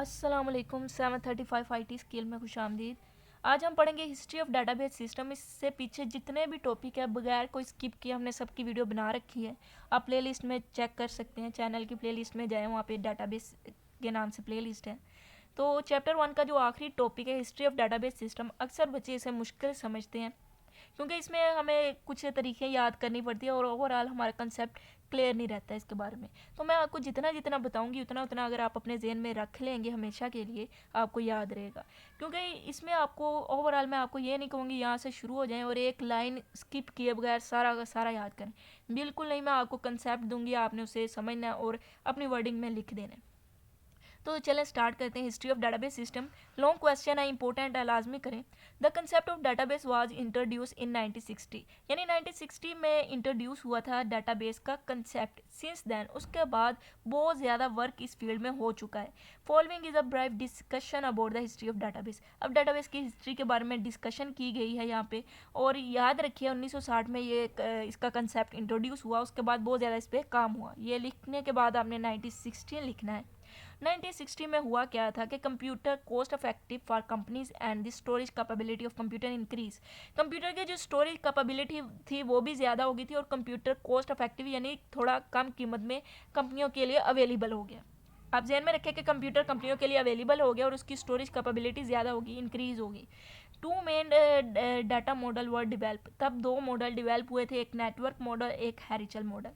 अस्सलाम वालेकुम 735 IT skill में खुशामदीद। आज हम पढ़ेंगे हिस्ट्री ऑफ डाटाबेस सिस्टम। इससे पीछे जितने भी टॉपिक है बगैर कोई स्किप किए हमने सबकी वीडियो बना रखी है। आप प्लेलिस्ट में चेक कर सकते हैं, चैनल की प्लेलिस्ट में जाएं, वहाँ पे डाटाबेस के नाम से प्लेलिस्ट है। तो चैप्टर 1 का जो आखिरी टॉपिक है हिस्ट्री ऑफ डाटाबेस सिस्टम, अक्सर बच्चे इसे मुश्किल समझते हैं क्योंकि इसमें हमें कुछ तरीके याद करनी पड़ती है और ओवरऑल हमारा कंसेप्ट क्लियर नहीं रहता है इसके बारे में। तो मैं आपको जितना जितना बताऊंगी उतना उतना अगर आप अपने जहन में रख लेंगे हमेशा के लिए आपको याद रहेगा। क्योंकि इसमें आपको ओवरऑल मैं आपको ये नहीं कहूँगी यहाँ से शुरू हो जाएं और एक लाइन स्किप किए बगैर सारा का सारा याद करें। बिल्कुल नहीं, मैं आपको कंसेप्ट दूंगी, आपने उसे समझना और अपनी वर्डिंग में लिख देना है। तो चलें स्टार्ट करते हैं। History of database system long question है, इंपॉर्टेंट है, लाजमी करें। The concept of database was introduce इन 1960, यानी 1960 में इंट्रोड्यूस हुआ था डाटाबेस का कंसेप्ट। सिंस देन उसके बाद बहुत ज़्यादा वर्क इस फील्ड में हो चुका है। Following is a brief discussion about the history of database. अब डाटाबेस की हिस्ट्री के बारे में डिस्कशन की गई है यहाँ पे। और याद रखिए 1960 में ये इसका कंसेप्ट इंट्रोड्यूस हुआ, उसके बाद बहुत ज़्यादा इस पर काम हुआ। ये लिखने के बाद आपने 1960 लिखना है। 1960 में हुआ क्या था कि computer cost effective for companies and the storage capability of computer increase. Computer की जो स्टोरेज कैपेबिलिटी थी वो भी ज़्यादा हो गई थी और कंप्यूटर कॉस्ट इफेक्टिव यानी थोड़ा कम कीमत में कंपनियों के लिए अवेलेबल हो गया। आप ध्यान में रखें कि कंप्यूटर कंपनियों के लिए अवेलेबल हो गया और उसकी स्टोरेज कैपेबिलिटी ज़्यादा होगी, इंक्रीज होगी। Two main data model were develop. तब दो मॉडल डिवेल्प हुए थे, एक नेटवर्क मॉडल, एक हैरिचल मॉडल।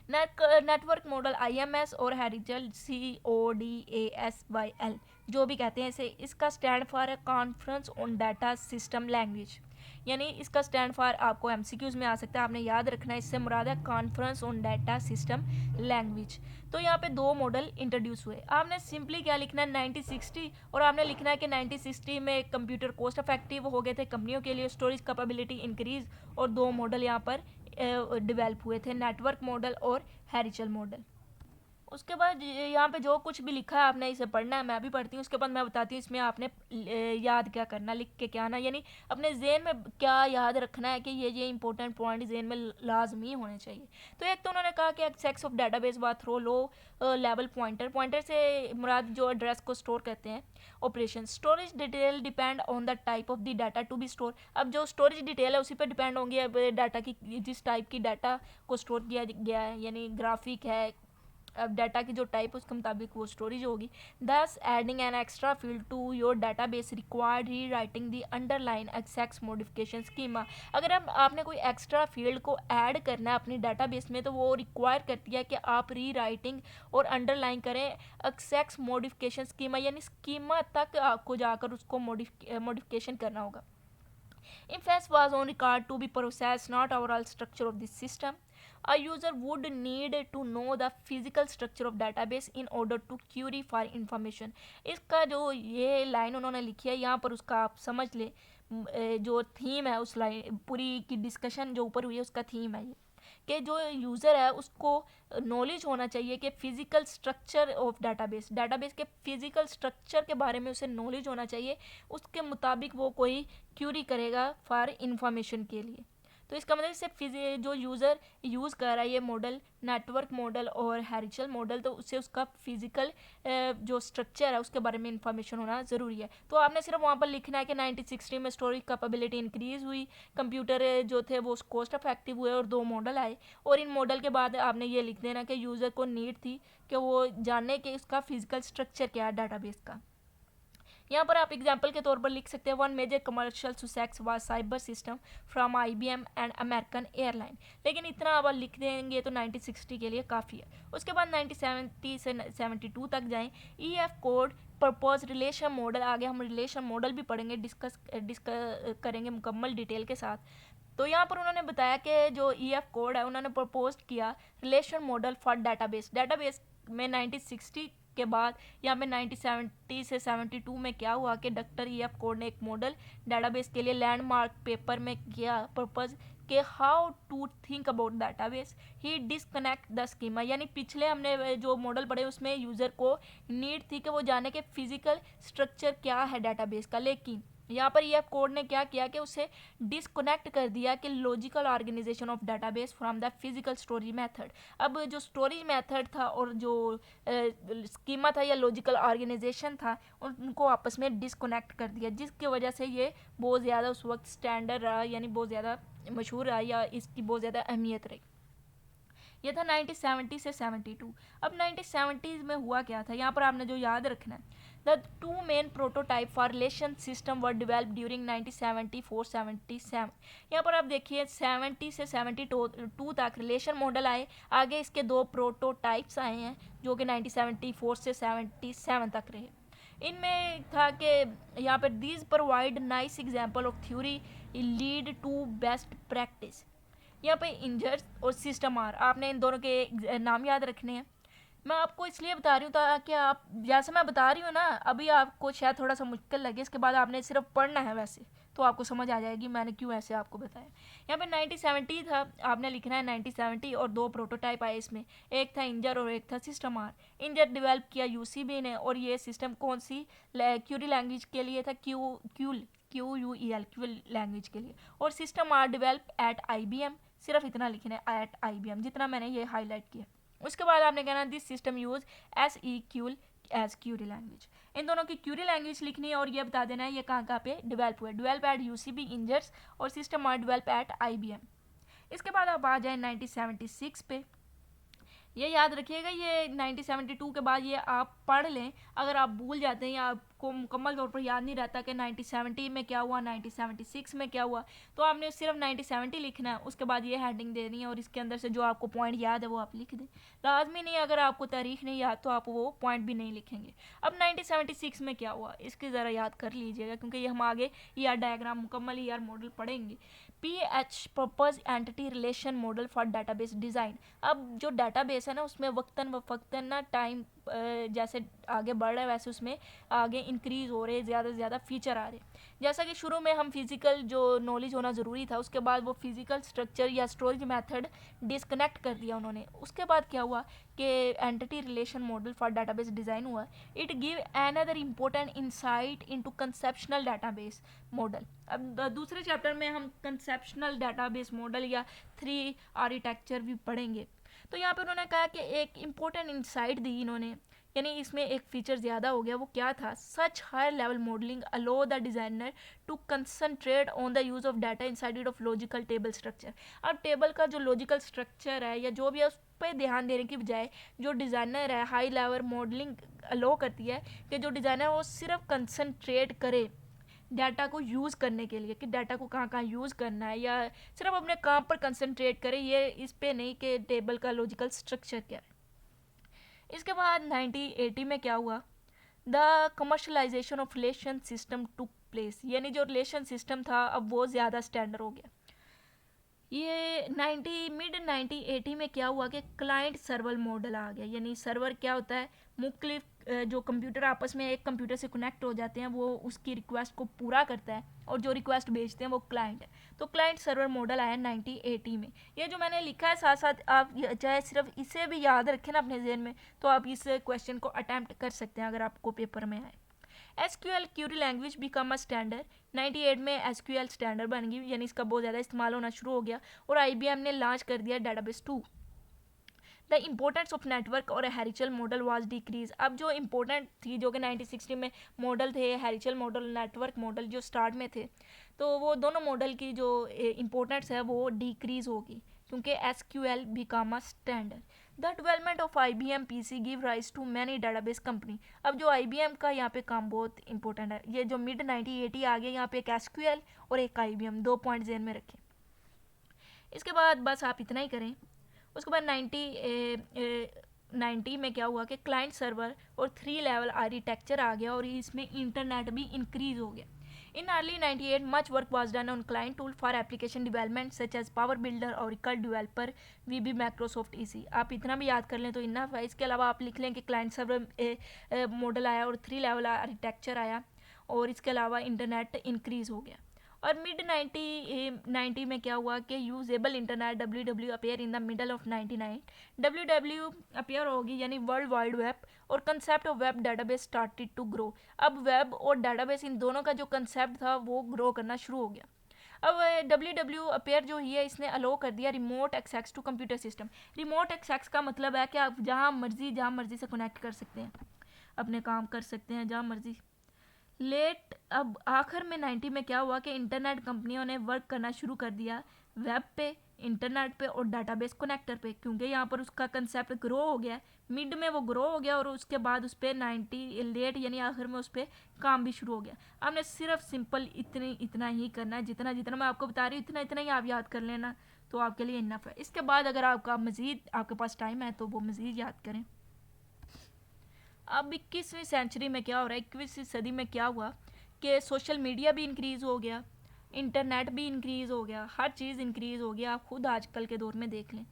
नेटवर्क मॉडल IMS और हैरिचल CODASYL जो भी कहते हैं इसे, इसका stand for conference on data system language, यानी इसका स्टैंड फॉर आपको MCQs में आ सकता है, आपने याद रखना है। इससे मुराद है conference on data system language. तो यहाँ पे दो मॉडल इंट्रोड्यूस हुए। आपने सिंपली क्या लिखना है 1960, और आपने लिखना है कि 1960 में कंप्यूटर कॉस्ट इफेक्टिव हो गए थे कंपनियों के लिए, स्टोरेज कैपेबिलिटी इंक्रीज, और दो मॉडल यहाँ पर डेवलप हुए थे, नेटवर्क मॉडल और हैरिचल मॉडल। उसके बाद यहाँ पे जो कुछ भी लिखा है आपने इसे पढ़ना है, मैं भी पढ़ती हूँ, उसके बाद मैं बताती हूँ इसमें आपने याद क्या करना, लिख के क्या आना, यानी अपने जेहन में क्या याद रखना है कि ये इंपॉर्टेंट पॉइंट जेहन में लाजमी होने चाहिए। तो एक तो उन्होंने कहा कि एक्सेस ऑफ डाटाबेस व through low level pointer. Pointer से मुराद जो एड्रेस को स्टोर करते हैं। Operation storage detail depend on the type of the data to be store. अब जो स्टोरेज डिटेल है उसी पर डिपेंड होंगी अब डाटा की, जिस टाइप की डाटा को स्टोर किया गया है, यानी ग्राफिक है, अब डाटा की जो टाइप है उसके मुताबिक वो स्टोरेज होगी। Thus adding an extra field to your database required rewriting the underlying access modification schema. अगर आपने कोई एक्स्ट्रा फील्ड को ऐड करना है अपनी डाटाबेस में तो वो रिक्वायर करती है कि आप री राइटिंग और अंडरलाइन करें एक्सेस मॉडिफिकेशन स्कीमा, यानी स्कीमा तक आपको जाकर उसको मॉडिफिकेशन करना होगा। If was on record to be processed, not overall structure of the system. A user would need to know the physical structure of database in order to query for information. इसका जो ये line उन्होंने लिखी है यहाँ पर उसका आप समझ ले, जो थीम है उस लाइन पूरी की डिस्कशन जो ऊपर हुई है उसका थीम है ये कि जो यूज़र है उसको नॉलेज होना चाहिए कि physical structure of database, database के फिज़िकल स्ट्रक्चर के बारे में उसे नॉलेज होना चाहिए, उसके मुताबिक वो कोई क्यूरी करेगा फॉर इंफॉर्मेशन के लिए। तो इसका मतलब इससे जो यूज़र यूज़ कर रहा है ये मॉडल, नेटवर्क मॉडल और हैरिचल मॉडल, तो उससे उसका फिजिकल जो स्ट्रक्चर है उसके बारे में इंफॉर्मेशन होना ज़रूरी है। तो आपने सिर्फ वहाँ पर लिखना है कि 1960 में स्टोरेज कैपेबिलिटी इंक्रीज़ हुई, कंप्यूटर जो थे वो कॉस्ट इफेक्टिव हुए और दो मॉडल आए, और इन मॉडल के बाद आपने ये लिख देना कि यूज़र को नीड थी कि वो जानने कि उसका फिजिकल स्ट्रक्चर क्या है डाटाबेस का। यहाँ पर आप एग्जाम्पल के तौर पर लिख सकते हैं one major commercial success was Sabre system from IBM and American airline. लेकिन इतना अब लिख देंगे तो 1960 के लिए काफ़ी है। उसके बाद 1970 से 72 तक जाएं। EF code propose relation model, आगे हम रिलेशन मॉडल भी पढ़ेंगे, डिस्कस करेंगे मुकम्मल डिटेल के साथ। तो यहाँ पर उन्होंने बताया कि जो EF कोड है उन्होंने प्रपोज किया relation model for database. Database में 1960 के बाद यहाँ पे 1970 से 72 में क्या हुआ कि डॉक्टर EF कोड ने एक मॉडल डाटाबेस के लिए लैंडमार्क पेपर में किया प्रपोज कि how to think about database he disconnect the schema, यानी पिछले हमने जो मॉडल पढ़े उसमें यूज़र को नीड थी कि वो जाने के फिजिकल स्ट्रक्चर क्या है डाटाबेस का, लेकिन यहाँ पर यह कोड ने क्या किया कि उसे डिसकनेक्ट कर दिया कि logical organisation of database from the physical storage method. अब जो स्टोरेज मेथड था और जो स्कीमा था या लॉजिकल ऑर्गेनाइजेशन था उनको आपस में डिसकनेक्ट कर दिया, जिसकी वजह से ये बहुत ज़्यादा उस वक्त स्टैंडर्ड रहा, यानी बहुत ज़्यादा मशहूर रहा या इसकी बहुत ज़्यादा अहमियत रही। ये था 1970 से 72। अब 1970s में हुआ क्या था, यहाँ पर आपने जो याद रखना है, the two main prototype for relation system were develop during 1974-77। यहाँ पर आप देखिए 70 से 72 तक रिलेशन मॉडल आए, आगे इसके दो प्रोटोटाइप्स आए हैं जो कि 1974 से 77 तक रहे। इनमें था कि यहाँ पर these provide nice example of theory lead to best practice. यहाँ पे इंजर्स और सिस्टम आर, आपने इन दोनों के नाम याद रखने हैं। मैं आपको इसलिए बता रही हूँ ताकि आप, जैसे मैं बता रही हूँ ना, अभी आपको शायद थोड़ा सा मुश्किल लगे, इसके बाद आपने सिर्फ पढ़ना है वैसे तो आपको समझ आ जाएगी मैंने क्यों ऐसे आपको बताया। यहाँ पे 1970 था, आपने लिखना है 1970, और दो प्रोटोटाइप आए इसमें, एक था इंजर और एक था सिस्टम आर। इंजर डेवलप किया यूसीबी ने, और ये सिस्टम कौन सी क्यूरी लैंग्वेज के लिए था, क्यूयूएल लैंग्वेज के लिए, और system are develop at IBM। सिर्फ इतना लिखना है, एट IBM, जितना मैंने ये हाईलाइट किया। उसके बाद आपने कहना this system use SEQL as query language. इन दोनों की क्यूरी लैंग्वेज लिखनी है और ये बता देना है ये कहाँ पे डेवलप हुआ है, डेवलप एट यूसीबी इंजर्स, और system are develop at IBM। इसके बाद आप आ जाए 1976 पे। ये याद रखिएगा, ये 1972 के बाद ये आप पढ़ लें, अगर आप भूल जाते हैं या आपको मुकम्मल तौर पर याद नहीं रहता कि 1970 में क्या हुआ, 1976 में क्या हुआ, तो आपने सिर्फ 1970 लिखना है, उसके बाद ये हेडिंग देनी है और इसके अंदर से जो आपको पॉइंट याद है वो आप लिख दें। लाजमी नहीं, अगर आपको तारीख नहीं याद तो आप वो पॉइंट भी नहीं लिखेंगे। अब 1976 में क्या हुआ इसकी ज़रा याद कर लीजिएगा, क्योंकि ये हम आगे ER डायग्राम, मुकम्मल ER मॉडल पढ़ेंगे। PH purpose entity relation model for database design. अब जो डाटाबेस है ना उसमें वक्तन व फ़क्तन ना टाइम जैसे आगे बढ़ रहा है वैसे उसमें आगे इंक्रीज़ हो रहे, ज़्यादा से ज़्यादा फीचर आ रहे। जैसा कि शुरू में हम फिज़िकल जो नॉलेज होना ज़रूरी था, उसके बाद वो फिज़िकल स्ट्रक्चर या स्टोरेज मेथड डिसकनेक्ट कर दिया उन्होंने। उसके बाद क्या हुआ कि entity relation model for database design हुआ। It give another important insight into conceptional database model. अब दूसरे चैप्टर में हम कंसेप्शनल डाटाबेस मॉडल या 3 आर्किटेक्चर भी पढ़ेंगे। तो यहाँ पे उन्होंने कहा कि एक इम्पोर्टेंट इंसाइट दी इन्होंने, यानी इसमें एक फीचर ज़्यादा हो गया, वो क्या था, such higher level modelling allow the designer to concentrate on the use of data inside of logical table structure. अब टेबल का जो लॉजिकल स्ट्रक्चर है या जो भी है उस पर ध्यान देने की बजाय जो डिज़ाइनर है हाई लेवल मॉडलिंग अलो करती है कि जो डिज़ाइनर वो सिर्फ कंसनट्रेट करे डाटा को यूज़ करने के लिए, कि डाटा को कहाँ कहाँ यूज़ करना है, या सिर्फ अपने काम पर कंसंट्रेट करें, ये इस पे नहीं कि टेबल का लॉजिकल स्ट्रक्चर क्या है। इसके बाद 1980 में क्या हुआ, the commercialisation of relation system took place, यानी जो रिलेशन सिस्टम था अब वो ज़्यादा स्टैंडर्ड हो गया। ये मिड 1980 में क्या हुआ कि क्लाइंट सर्वर मॉडल आ गया। यानी सर्वर क्या होता है, मुख्तलिफ जो कंप्यूटर आपस में एक कंप्यूटर से कनेक्ट हो जाते हैं वो उसकी रिक्वेस्ट को पूरा करता है, और जो रिक्वेस्ट भेजते हैं वो क्लाइंट है। तो क्लाइंट सर्वर मॉडल आया 1980 में। ये जो मैंने लिखा है साथ साथ आप चाहे सिर्फ इसे भी याद रखें ना अपने जहन में, तो आप इस क्वेश्चन को अटैम्प्ट कर सकते हैं अगर आपको पेपर में आए। SQL Curie language become a standard. 98 में SQL स्टैंडर्ड बन गई, यानी इसका बहुत ज़्यादा इस्तेमाल होना शुरू हो गया, और IBM ने लॉन्च कर दिया database 2। The importance of network और हैरिचल मॉडल वाज डिक्रीज। अब जो इम्पोर्टेंट थी जो कि 1960 में मॉडल थे, हैरिचल मॉडल, नेटवर्क मॉडल जो स्टार्ट में थे, तो वो दोनों मॉडल की जो इम्पोर्टेंस है वो डिक्रीज होगी क्योंकि SQL become a standard. The development of IBM PC give rise to many database company. अब जो IBM का यहाँ पे काम बहुत इंपॉर्टेंट है, ये जो मिड 1980 आ गया, यहाँ पे एक SQL और एक IBM, 2 पॉइंट ध्यान में रखें। इसके बाद बस आप इतना ही करें। उसके बाद 90 में क्या हुआ कि क्लाइंट सर्वर और 3 लेवल आर्किटेक्चर आ गया, और इसमें इंटरनेट भी इंक्रीज हो गया। In early 98, much work was done on client tool for application development such as Power Builder, Oracle Developer, VB, Microsoft EC। आप इतना भी याद कर लें तो इनफ है। इसके अलावा आप लिख लें कि क्लाइंट सर्वर मॉडल आया और 3 लेवल आर्किटेक्चर आया, और इसके अलावा इंटरनेट इंक्रीज़ हो गया। और मिड 90 में क्या हुआ कि usable internet W appear in the middle of 99। W appear होगी यानी वर्ल्ड वाइड वेब, और concept of web database started to grow. अब वेब और डाटाबेस इन दोनों का जो कंसेप्ट था वो ग्रो करना शुरू हो गया। अब डब्ल्यू अपेयर जो ही है इसने अलो कर दिया remote access to computer system. Remote access का मतलब है कि आप जहाँ मर्जी से कनेक्ट कर सकते हैं, अपने काम कर सकते हैं जहाँ मर्जी। अब आखिर में 90 में क्या हुआ कि इंटरनेट कंपनियों ने वर्क करना शुरू कर दिया वेब पे, इंटरनेट पे और डाटाबेस कनेक्टर पे, क्योंकि यहाँ पर उसका कंसेप्ट ग्रो हो गया। मिड में वो ग्रो हो गया और उसके बाद उस पर 90 लेट यानी आखिर में उस पर काम भी शुरू हो गया। आपने सिर्फ सिंपल इतना ही करना है, जितना जितना मैं आपको बता रही हूँ इतना ही आप याद कर लेना, तो आपके लिए इनफ है। इसके बाद अगर आपके पास टाइम है तो वो मज़ीद याद करें। अब 21वीं सेंचुरी में क्या हो रहा है, 21वीं सदी में क्या हुआ कि सोशल मीडिया भी इंक्रीज़ हो गया, इंटरनेट भी इंक्रीज़ हो गया, हर चीज़ इंक्रीज़ हो गया। आप खुद आजकल के दौर में देख लें।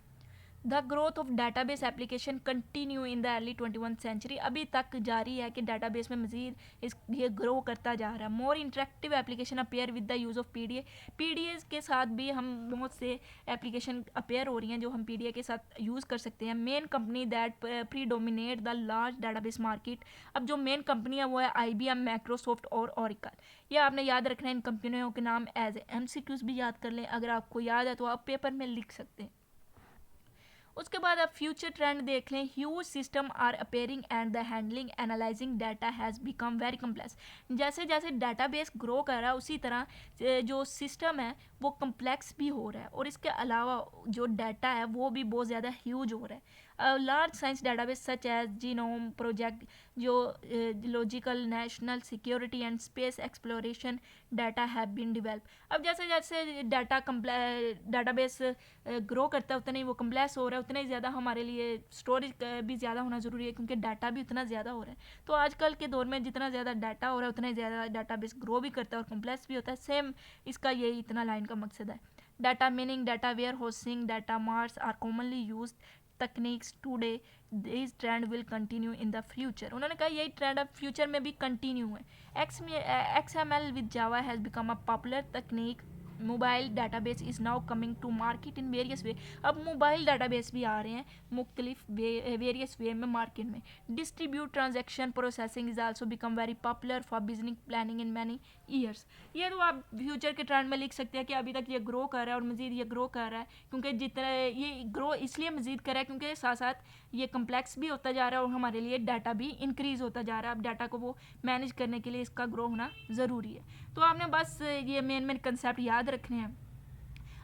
The growth of database application continue in the early 21 century. अभी तक जारी है कि डाटाबेस में मजीद ये ग्रो करता जा रहा है। मोर interactive application appear with the use of PDA के साथ भी हम बहुत से एप्लीकेशन अपेयर हो रही हैं जो हम पीडीए के साथ यूज़ कर सकते हैं। Main company that predominate the large database market. अब जो मेन कंपनी है वो है IBM, माइक्रोसॉफ्ट और ओरेकल। ये आपने याद रखना है इन कंपनियों के नाम एज MCQs भी याद कर लें, अगर आपको याद है तो आप पेपर में लिख सकते हैं। उसके बाद आप फ्यूचर ट्रेंड देख लें। Huge system are appearing and the handling analysing data has become very complex. जैसे जैसे डाटाबेस ग्रो कर रहा है उसी तरह जो सिस्टम है वो कम्प्लेक्स भी हो रहा है, और इसके अलावा जो डाटा है वो भी बहुत ज़्यादा ह्यूज हो रहा है। Large science database such as genome project, जो logical national security and space exploration data have been develop. अब जैसे जैसे डाटाबेस ग्रो करता है उतना ही वो कम्प्लेक्स हो रहा है, उतना ही ज़्यादा हमारे लिए स्टोरेज भी ज़्यादा होना ज़रूरी है, क्योंकि डाटा भी उतना ज़्यादा हो रहा है। तो आजकल के दौर में जितना ज़्यादा डाटा हो रहा है उतना ही ज़्यादा डाटाबेस ग्रो भी करता है और कम्प्लेक्स भी होता है। सेम इसका यही इतना लाइन का मकसद है। Data mining, data warehousing, data marts are commonly used techniques today. This trend will continue in the future. उन्होंने कहा यही ट्रेंड अब फ्यूचर में भी कंटिन्यू है। XML with Java has become a popular technique. Mobile database is now coming to market in various way. अब mobile database भी आ रहे हैं मुख्तलिफ वेरियस वे में मार्केट में। Distribute transaction processing is also become very popular for business planning in many years. ये तो आप फ्यूचर के ट्रेंड में लिख सकते हैं कि अभी तक ये ग्रो कर रहा है और मज़ीद ये ग्रो कर रहा है, क्योंकि जितना ये ग्रो इसलिए मज़ीद कर रहा है क्योंकि साथ साथ ये कम्प्लेक्स भी होता जा रहा है और हमारे लिए डाटा भी इंक्रीज़ होता जा रहा है। अब डाटा को वो मैनेज करने के लिए इसका ग्रो होना ज़रूरी है। तो आपने बस ये मेन कंसेप्ट याद रखने हैं।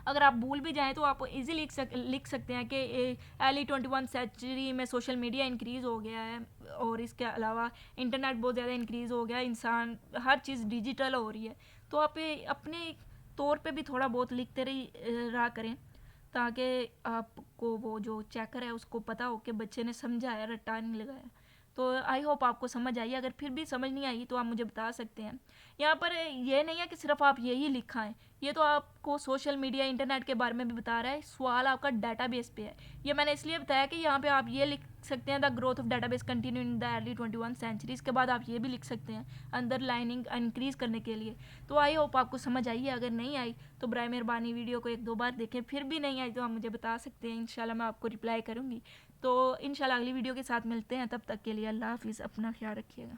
अगर आप भूल भी जाएँ तो आप इजीली लिख सकते हैं कि अर्ली 21 सेंचुरी में सोशल मीडिया इंक्रीज़ हो गया है, और इसके अलावा इंटरनेट बहुत ज़्यादा इंक्रीज़ हो गया है, इंसान हर चीज़ डिजिटल हो रही है। तो आप अपने तौर पे भी थोड़ा बहुत लिखते रहा करें, ताकि आपको वो जो चेकर है उसको पता हो कि बच्चे ने समझा है, रट्टा नहीं लगाया। तो आई होप आपको समझ आई। अगर फिर भी समझ नहीं आई तो आप मुझे बता सकते हैं। यहाँ पर ये नहीं है कि सिर्फ आप यही लिखा है, ये तो आपको सोशल मीडिया इंटरनेट के बारे में भी बता रहा है। सवाल आपका डाटाबेस पे है। ये मैंने इसलिए बताया कि यहाँ पे आप ये लिख सकते हैं the growth of database continue in the early 21 century. इसके बाद आप ये भी लिख सकते हैं अंडरलाइनिंग इंक्रीज़ करने के लिए। तो आई होप आपको समझ आई है। अगर नहीं आई तो बराए मेहरबानी वीडियो को 1-2 बार देखें, फिर भी नहीं आई तो आप मुझे बता सकते हैं, इंशाल्लाह मैं आपको रिप्लाई करूँगी। तो इंशाल्लाह अगली वीडियो के साथ मिलते हैं, तब तक के लिए अल्लाह हाफिज़, अपना ख्याल रखिएगा।